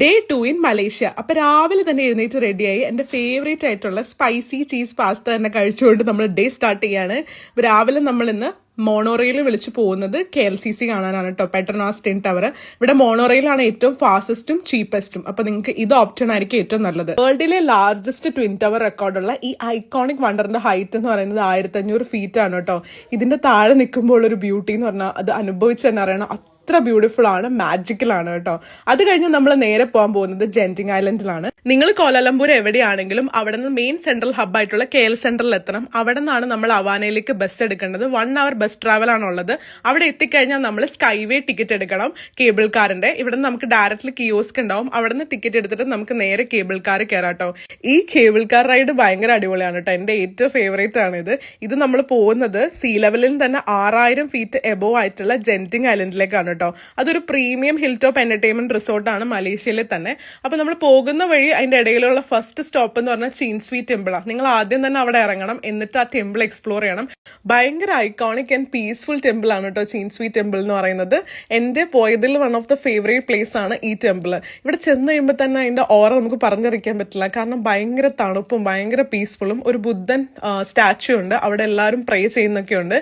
Day 2 in Malaysia. അപ്പൊ രാവിലെ തന്നെ എഴുന്നേറ്റ് റെഡിയായി എന്റെ ഫേവറേറ്റ് ആയിട്ടുള്ള സ്പൈസി ചീസ് പാസ്ത തന്നെ കഴിച്ചുകൊണ്ട് നമ്മൾ ഡേ സ്റ്റാർട്ട് ചെയ്യാണ്. രാവിലെ നമ്മൾ ഇന്ന് മോണോറെയിൽ വിളിച്ചു പോകുന്നത് KLCC കാണാനാണ് കേട്ടോ, പെട്രോനാസ് ടിൻ ടവർ. ഇവിടെ മോണോറെയിലാണ് ഏറ്റവും ഫാസ്റ്റസ്റ്റും ചീപ്പസ്റ്റും. അപ്പൊ നിങ്ങൾക്ക് ഇത് ഓപ്ഷൻ ആയിരിക്കും ഏറ്റവും നല്ലത്. വേൾഡിലെ ലാർജസ്റ്റ് ട്വിൻ ടവർ റെക്കോർഡുള്ള ഈ ഐക്കോണിക് വണ്ടറിന്റെ ഹൈറ്റ് എന്ന് പറയുന്നത് 1500 ഫീറ്റ് ആണ് കേട്ടോ. ഇതിന്റെ താഴെ നിൽക്കുമ്പോൾ ഒരു ബ്യൂട്ടി എന്ന് പറഞ്ഞാൽ അത് അനുഭവിച്ച് തന്നെ അറിയണം. അത്ര ബ്യൂട്ടിഫുൾ ആണ്, മാജിക്കൽ ആണ് കേട്ടോ. അത് കഴിഞ്ഞ് നമ്മൾ നേരെ പോകാൻ പോകുന്നത് ജെന്റിങ് ഐലൻഡിലാണ്. നിങ്ങൾ കോലാലംപൂർ എവിടെയാണെങ്കിലും അവിടെ നിന്ന് മെയിൻ സെൻട്രൽ ഹബ് ആയിട്ടുള്ള KL സെൻട്രലിൽ എത്തണം. അവിടെ നിന്നാണ് നമ്മൾ അവാനയിലേക്ക് ബസ് എടുക്കേണ്ടത്. 1 hour ബസ് ട്രാവൽ ആണുള്ളത്. അവിടെ എത്തിക്കഴിഞ്ഞാൽ നമ്മൾ സ്കൈവേ ടിക്കറ്റ് എടുക്കണം കേബിൾ കാറിന്റെ. ഇവിടെ നിന്ന് നമുക്ക് ഡയറക്റ്റ്ലി കിയോസ്ക് ഉണ്ടാവും. അവിടെ നിന്ന് ടിക്കറ്റ് എടുത്തിട്ട് നമുക്ക് നേരെ കേബിൾ കാർ കയറാട്ടോ. ഈ കേബിൾ കാർ റൈഡ് ഭയങ്കര അടിപൊളിയാണ് കേട്ടോ. എന്റെ ഏറ്റവും ഫേവറേറ്റ് ആണ് ഇത് നമ്മൾ പോകുന്നത് സീ ലെവലിൽ തന്നെ 6000 ഫീറ്റ് എബോവ് ആയിട്ടുള്ള ജെന്റിങ് ഐലൻഡിലേക്കാണ് കേട്ടോ. അതൊരു പ്രീമിയം ഹിൽ ടോപ്പ് എന്റർടൈൻമെന്റ് റിസോർട്ടാണ് മലേഷ്യയിലെ തന്നെ. അപ്പൊ നമ്മൾ പോകുന്ന വഴി അതിന്റെ ഇടയിലുള്ള ഫസ്റ്റ് സ്റ്റോപ്പ് എന്ന് പറഞ്ഞാൽ ചീൻസ്വി ടെമ്പിളാണ്. നിങ്ങൾ ആദ്യം തന്നെ അവിടെ ഇറങ്ങണം, എന്നിട്ട് ആ ടെമ്പിൾ എക്സ്പ്ലോർ ചെയ്യണം. ഭയങ്കര ഐക്കോണിക് ആൻഡ് പീസ്ഫുൾ ടെമ്പിൾ ആണ് കേട്ടോ ചീൻസ്വി ടെമ്പിൾ എന്ന് പറയുന്നത്. എന്റെ പോയതിൽ one of the favourite place ആണ് ഈ ടെമ്പിൾ. ഇവിടെ ചെന്ന് കഴിയുമ്പോൾ തന്നെ അതിന്റെ ഓറ നമുക്ക് പറഞ്ഞറിയിക്കാൻ പറ്റില്ല. കാരണം ഭയങ്കര തണുപ്പും ഭയങ്കര പീസ്ഫുള്ളും. ഒരു ബുദ്ധൻ സ്റ്റാച്യു ഉണ്ട്, അവിടെ എല്ലാവരും പ്രേ ചെയ്യുന്നൊക്കെ ഉണ്ട്.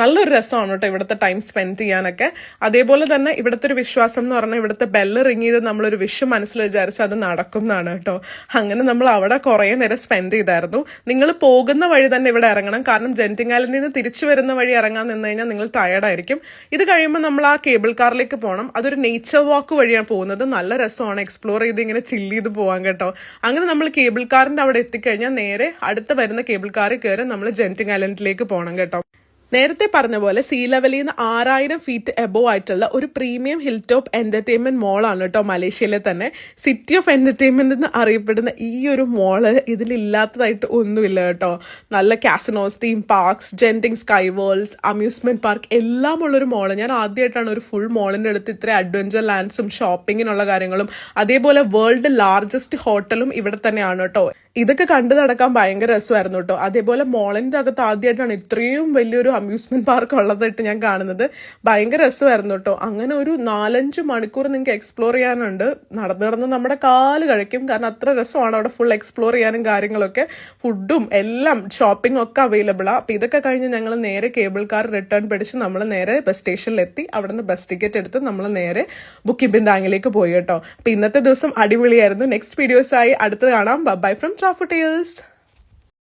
നല്ലൊരു രസമാണ് കേട്ടോ ഇവിടുത്തെ ടൈം സ്പെൻഡ് ചെയ്യാനൊക്കെ. അതേപോലെ തന്നെ ഇവിടുത്തെ ഒരു വിശ്വാസം എന്ന് പറഞ്ഞാൽ ഇവിടുത്തെ ബെല്ല് റിങ് ചെയ്ത് നമ്മളൊരു വിഷ് മനസ്സിൽ വിചാരിച്ച് അത് നടക്കും എന്നാണ് കേട്ടോ. അങ്ങനെ നമ്മൾ അവിടെ കുറേ നേരം സ്പെൻഡ് ചെയ്തായിരുന്നു. നിങ്ങൾ പോകുന്ന വഴി തന്നെ ഇവിടെ ഇറങ്ങണം. കാരണം ജെന്റിങ് ഐലൻഡിൽ നിന്ന് തിരിച്ചു വരുന്ന വഴി ഇറങ്ങാൻ നിന്ന് കഴിഞ്ഞാൽ നിങ്ങൾ ടയർഡായിരിക്കും. ഇത് കഴിയുമ്പോൾ നമ്മൾ ആ കേബിൾ കാറിലേക്ക് പോകണം. അതൊരു നേച്ചർ വാക്ക് വഴിയാണ് പോകുന്നത്. നല്ല രസമാണ്, എക്സ്പ്ലോർ ചെയ്ത് ഇങ്ങനെ ചില്ല് ചെയ്ത് പോകാൻ കേട്ടോ. അങ്ങനെ നമ്മൾ കേബിൾ കാറിന്റെ അവിടെ എത്തിക്കഴിഞ്ഞാൽ നേരെ അടുത്ത വരുന്ന കേബിൾ കാറിൽ കയറി നമ്മൾ ജെന്റിങ് ഐലൻഡിലേക്ക് പോകണം കേട്ടോ. നേരത്തെ പറഞ്ഞ പോലെ സീ ലെവലിൽ നിന്ന് 6000 ഫീറ്റ് എബോവ് ആയിട്ടുള്ള ഒരു പ്രീമിയം ഹിൽ ടോപ്പ് എന്റർടൈൻമെന്റ് മോളാണ് കേട്ടോ മലേഷ്യയിലെ തന്നെ. സിറ്റി ഓഫ് എന്റർടൈൻമെന്റ് എന്ന് അറിയപ്പെടുന്ന ഈ ഒരു മോള് ഇതിലില്ലാത്തതായിട്ട് ഒന്നുമില്ല കേട്ടോ. നല്ല casinos, theme parks, Genting Sky Worlds, amusement park എല്ലാം ഉള്ളൊരു മോള്. ഞാൻ ആദ്യമായിട്ടാണ് ഒരു ഫുൾ മോളിന്റെ അടുത്ത് ഇത്ര അഡ്വഞ്ചർ ലാൻഡ്സും ഷോപ്പിങ്ങിനുള്ള കാര്യങ്ങളും അതേപോലെ വേൾഡ് ലാർജസ്റ്റ് ഹോട്ടലും ഇവിടെ തന്നെയാണ് കേട്ടോ. ഇതൊക്കെ കണ്ടു നടക്കാൻ ഭയങ്കര രസമായിരുന്നു കേട്ടോ. അതേപോലെ മോളിന്റെ അകത്ത് ആദ്യമായിട്ടാണ് ഇത്രയും വലിയൊരു അമ്യൂസ്മെന്റ് പാർക്ക് ഉള്ളതായിട്ട് ഞാൻ കാണുന്നത്. ഭയങ്കര രസമായിരുന്നു കേട്ടോ. അങ്ങനെ ഒരു 4-5 മണിക്കൂർ നിങ്ങൾക്ക് എക്സ്പ്ലോർ ചെയ്യാനുണ്ട്. നടന്ന് നമ്മുടെ കാല് കഴിക്കും. കാരണം അത്ര രസമാണ് അവിടെ ഫുൾ എക്സ്പ്ലോർ ചെയ്യാനും കാര്യങ്ങളൊക്കെ. ഫുഡും എല്ലാം ഷോപ്പിംഗ് ഒക്കെ അവൈലബിൾ ആണ്. അപ്പൊ ഇതൊക്കെ കഴിഞ്ഞ് ഞങ്ങൾ നേരെ കേബിൾ കാർ റിട്ടേൺ പിടിച്ച് നമ്മൾ നേരെ ബസ് സ്റ്റേഷനിൽ എത്തി. അവിടെ നിന്ന് ബസ് ടിക്കറ്റ് എടുത്ത് നമ്മൾ നേരെ ബുക്കിംഗ് ബിന്താങ്ങിലേക്ക് പോയി കേട്ടോ. അപ്പൊ ഇന്നത്തെ ദിവസം അടിപൊളിയായിരുന്നു. നെക്സ്റ്റ് വീഡിയോസായി അടുത്ത് കാണാം. Bye from Travel Tales.